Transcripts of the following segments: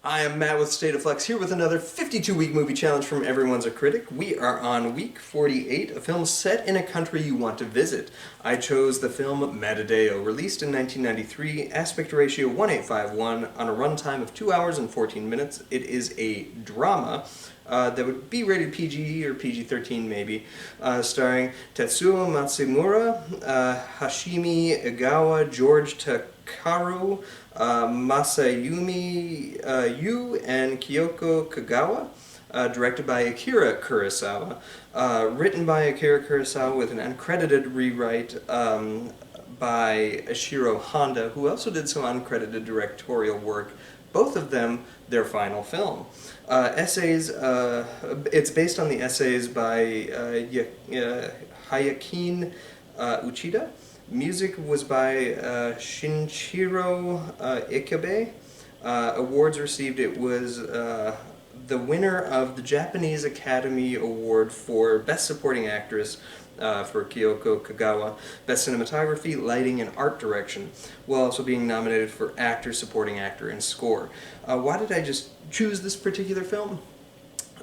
I am Matt with State of Flex here with another 52-week movie challenge from Everyone's a Critic. We are on week 48, a film set in a country you want to visit. I chose the film Madadayo, released in 1993, aspect ratio 1851, on a runtime of 2 hours and 14 minutes. It is a drama that would be rated PG or PG-13 maybe, starring Tetsuo Matsumura, Hashimi Egawa, George Takaru, Masayumi Yu, and Kyoko Kagawa, directed by Akira Kurasawa, written by Akira Kurasawa with an uncredited rewrite by Ishiro Honda, who also did some uncredited directorial work, both of them their final film. It's based on the essays by Hayakine Uchida. Music was by Shinichiro Ikabe. Awards received, it was the winner of the Japanese Academy Award for Best Supporting Actress for Kyoko Kagawa, Best Cinematography, Lighting, and Art Direction, while also being nominated for Actor, Supporting Actor, and Score. Why did I just choose this particular film?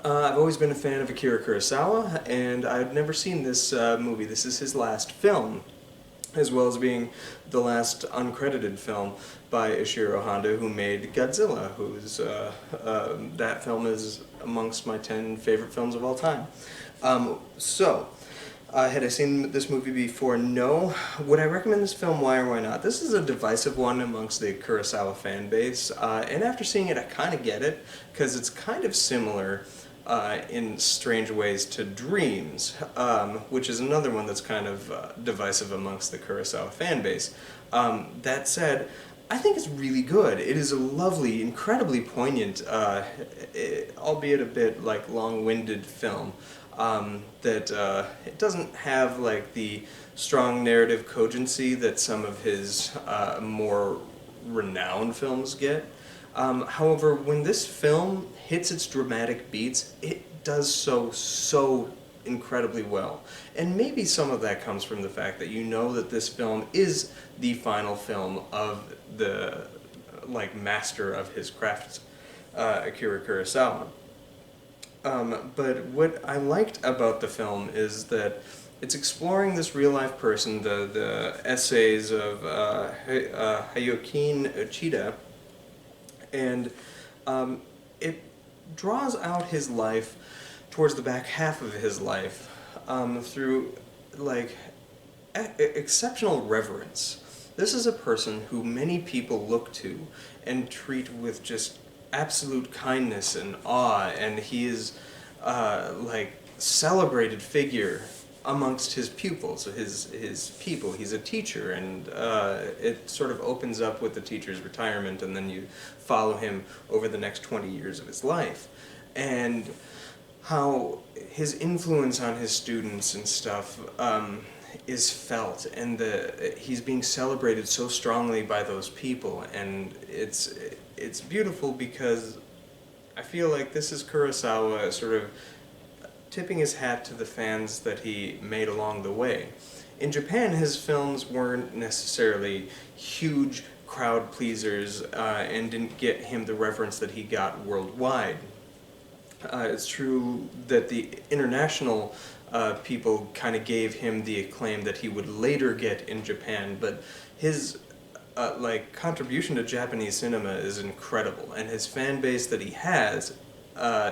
I've always been a fan of Akira Kurosawa, and I've never seen this movie. This is his last film, as well as being the last uncredited film by Ishiro Honda, who made Godzilla, who's that film is amongst my 10 favorite films of all time. Had I seen this movie before? No. Would I recommend this film? Why or why not? This is a divisive one amongst the Kurosawa fan base, and after seeing it I kind of get it, because it's kind of similar in strange ways to Dreams, which is another one that's kind of divisive amongst the Kurosawa fan base. That said, I think it's really good. It is a lovely, incredibly poignant, albeit a bit like long-winded film. That it doesn't have like the strong narrative cogency that some of his more renowned films get. However, when this film hits its dramatic beats, it does so incredibly well. And maybe some of that comes from the fact that you know that this film is the final film of the master of his craft, Akira Kurosawa. But what I liked about the film is that it's exploring this real-life person, the essays of Hayakine Uchida, and it draws out his life towards the back half of his life through exceptional reverence. This is a person who many people look to and treat with just absolute kindness and awe, and he is celebrated figure amongst his pupils, his people. He's a teacher, and it sort of opens up with the teacher's retirement, and then you follow him over the next 20 years of his life, and how his influence on his students and stuff is felt, and he's being celebrated so strongly by those people, and it's beautiful because I feel like this is Kurosawa sort of tipping his hat to the fans that he made along the way. In Japan, his films weren't necessarily huge crowd pleasers and didn't get him the reverence that he got worldwide. It's true that the international people kind of gave him the acclaim that he would later get in Japan, but his contribution to Japanese cinema is incredible, and his fan base that he has,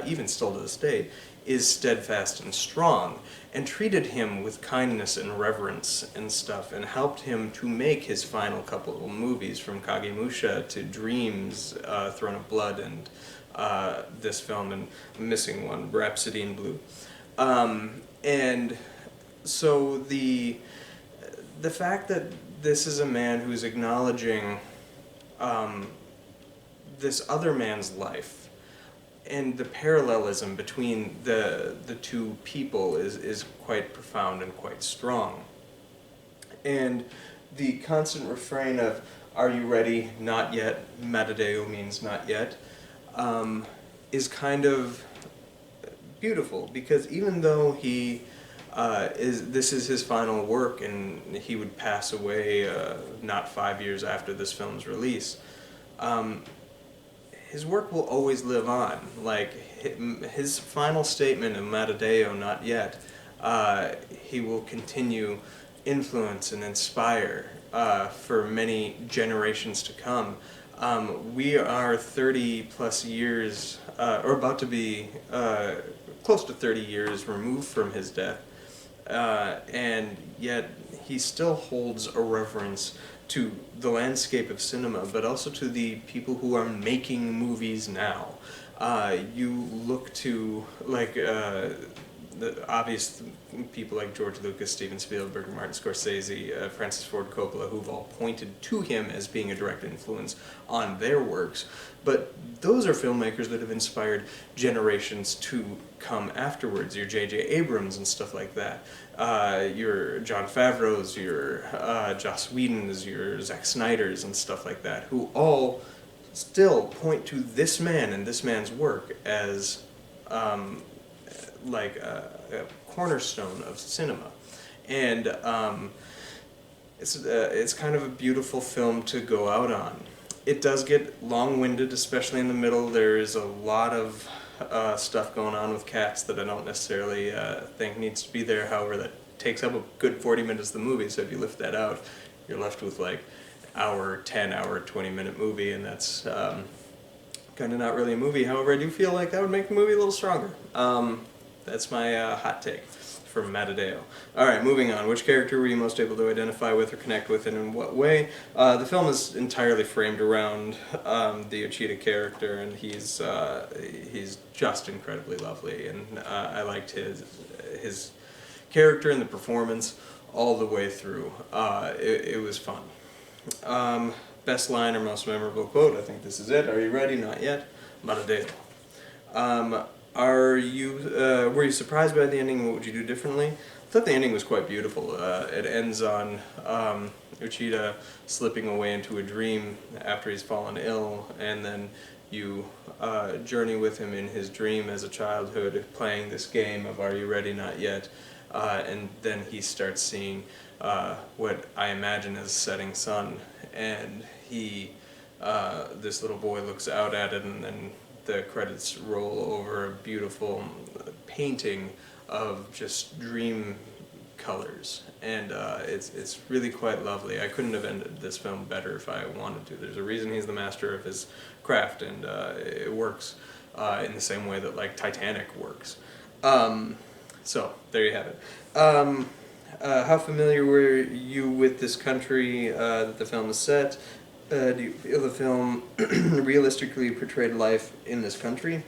even still to this day, is steadfast and strong, and treated him with kindness and reverence and stuff, and helped him to make his final couple of movies, from Kagemusha to Dreams, Throne of Blood, and this film, and I'm missing one, Rhapsody in Blue. And so the fact that this is a man who's acknowledging this other man's life, and the parallelism between the two people is quite profound and quite strong. And the constant refrain of, "Are you ready? Not yet." Madadayo means not yet. Is kind of beautiful, because even though this is his final work and he would pass away not 5 years after this film's release, his work will always live on. Like his final statement of Madadayo, not yet, he will continue influence and inspire for many generations to come. We are 30 plus years, or about to be close to 30 years removed from his death, and yet he still holds a reverence to the landscape of cinema, but also to the people who are making movies now. You look to, like, the obvious people like George Lucas, Steven Spielberg, Martin Scorsese, Francis Ford Coppola, who've all pointed to him as being a direct influence on their works. But those are filmmakers that have inspired generations to come afterwards. Your J.J. Abrams and stuff like that. Your Jon Favreau's, your Joss Whedon's, your Zack Snyder's and stuff like that, who all still point to this man and this man's work as like a cornerstone of cinema. And it's kind of a beautiful film to go out on. It does get long-winded, especially in the middle. There is a lot of stuff going on with cats that I don't necessarily think needs to be there. However, that takes up a good 40 minutes of the movie, so if you lift that out, you're left with like hour, 10 hour, 20-minute movie, and that's kind of not really a movie. However, I do feel like that would make the movie a little stronger. That's my hot take from Madadayo. Alright, moving on. Which character were you most able to identify with or connect with, and in what way? The film is entirely framed around the Uchida character, and he's just incredibly lovely, and I liked his character and the performance all the way through. It was fun. Best line or most memorable quote? I think this is it. Are you ready? Not yet. Madadayo. Were you surprised by the ending? What would you do differently? I thought the ending was quite beautiful. It ends on Uchida slipping away into a dream after he's fallen ill, and then you journey with him in his dream as a childhood, playing this game of Are You Ready? Not Yet, and then he starts seeing what I imagine as setting sun, and this little boy looks out at it, and then the credits roll over a beautiful painting of just dream colors, and it's really quite lovely. I couldn't have ended this film better if I wanted to. There's a reason he's the master of his craft, and it works in the same way that like Titanic works. So there you have it. How familiar were you with this country that the film is set? Do you feel the film realistically portrayed life in this country?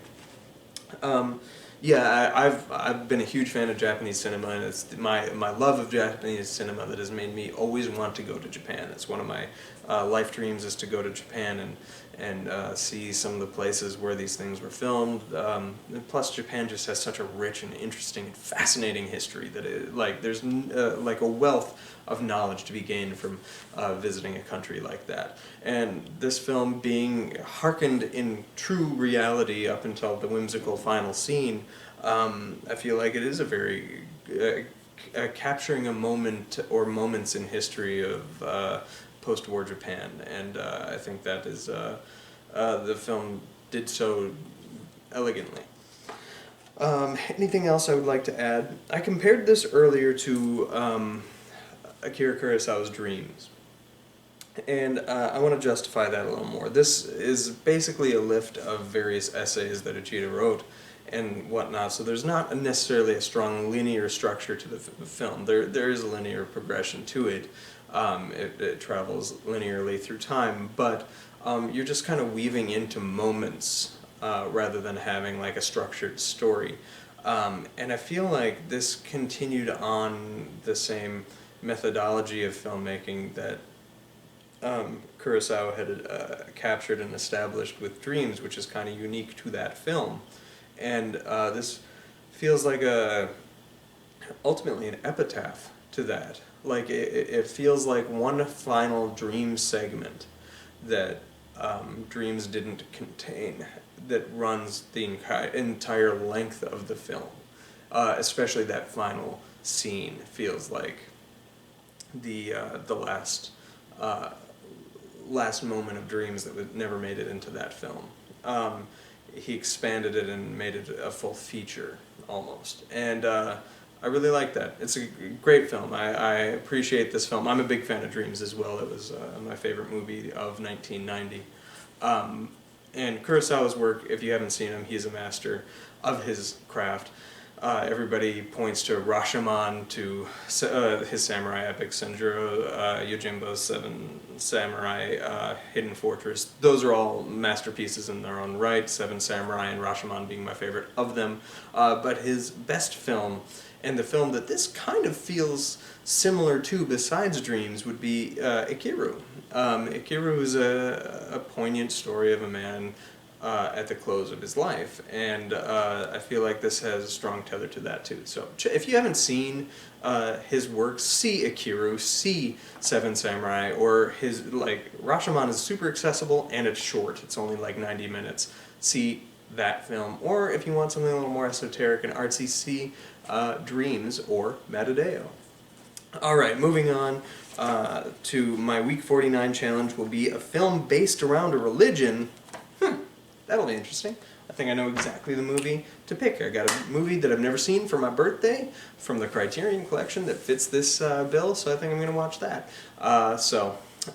Yeah, I've been a huge fan of Japanese cinema, and it's my love of Japanese cinema that has made me always want to go to Japan. It's one of my life dreams, is to go to Japan and see some of the places where these things were filmed. Plus, Japan just has such a rich and interesting and fascinating history that there's like a wealth of knowledge to be gained from visiting a country like that. And this film being hearkened in true reality up until the whimsical final scene, I feel like it is a very capturing a moment or moments in history of post-war Japan, and I think that is the film did so elegantly. Anything else I would like to add? I compared this earlier to Akira Kurosawa's Dreams, and I want to justify that a little more. This is basically a lift of various essays that Uchida wrote and whatnot, so there's not necessarily a strong linear structure to the film. There is a linear progression to it. It travels linearly through time, but you're just kind of weaving into moments rather than having like a structured story. And I feel like this continued on the same methodology of filmmaking that Kurosawa had captured and established with Dreams, which is kind of unique to that film. And this feels like ultimately an epitaph to that. Like it feels like one final dream segment that Dreams didn't contain, that runs the entire length of the film. Especially that final scene feels like the last moment of Dreams that never made it into that film. he expanded it and made it a full feature almost. And I really like that. It's a great film. I appreciate this film. I'm a big fan of Dreams as well. It was my favorite movie of 1990. And Kurosawa's work, if you haven't seen him, he's a master of his craft. Everybody points to Rashomon, to his samurai epic, Senjuro Yojimbo's Seven Samurai, Hidden Fortress. Those are all masterpieces in their own right, Seven Samurai and Rashomon being my favorite of them. But his best film, and the film that this kind of feels similar to besides Dreams, would be Ikiru. Ikiru is a poignant story of a man at the close of his life, and I feel like this has a strong tether to that too. So if you haven't seen his works, see Ikiru, see Seven Samurai, or his, like, Rashomon is super accessible and it's short. It's only like 90 minutes. See that film, or if you want something a little more esoteric and artsy, see Dreams or Madadayo. Alright, moving on to my Week 49 challenge will be a film based around a religion. That'll be interesting. I think I know exactly the movie to pick. I got a movie that I've never seen for my birthday from the Criterion collection that fits this bill, so I think I'm going to watch that.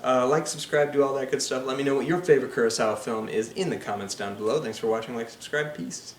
Like, subscribe, do all that good stuff. Let me know what your favorite Kurosawa film is in the comments down below. Thanks for watching. Like, subscribe. Peace.